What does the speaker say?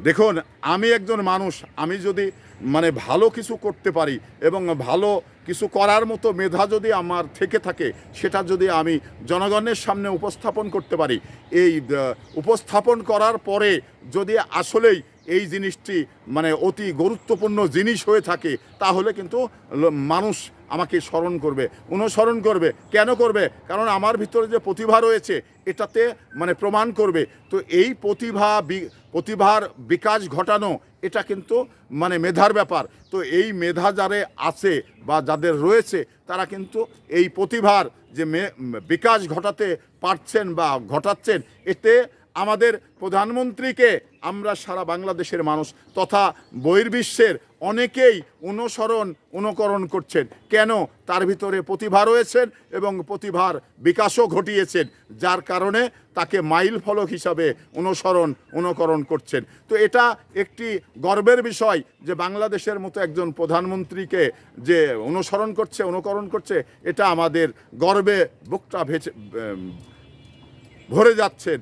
দেখুন, আমি একজন মানুষ, আমি যদি মানে ভালো কিছু করতে পারি এবং ভালো কিছু করার মতো মেধা যদি আমার থেকে থাকে, সেটা যদি আমি জনগণের সামনে উপস্থাপন করতে পারি, এই উপস্থাপন করার পরে যদি আসলেই এই জিনিসটি মানে অতি গুরুত্বপূর্ণ জিনিস হয়ে থাকে, তাহলে কিন্তু মানুষ আমাকে স্মরণ করবে, অনুসরণ করবে। কেন করবে? কারণ আমার ভিতরে যে প্রতিভা রয়েছে এটাতে মানে প্রমাণ করবে। তো এই প্রতিভার বিকাশ ঘটানো এটা কিন্তু মানে মেধার ব্যাপার। তো এই মেধা যারে আছে বা যাদের রয়েছে, তারা কিন্তু এই প্রতিভার যে বিকাশ ঘটাতে পারছেন বা ঘটাচ্ছেন, এতে আমাদের প্রধানমন্ত্রীকে আমরা সারা বাংলাদেশের মানুষ তথা বহির্বিশ্বের অনেকেই অনুকরণ করছেন। কেন? তার ভিতরে প্রতিভা রয়েছেন এবং প্রতিভার বিকাশও ঘটিয়েছেন, যার কারণে তাকে মাইল ফলক হিসাবে অনুকরণ করছেন। তো এটা একটি গর্বের বিষয় যে বাংলাদেশের মতো একজন প্রধানমন্ত্রীকে যে অনুকরণ করছে, এটা আমাদের গর্বে বুকটা ভরে যাচ্ছেন।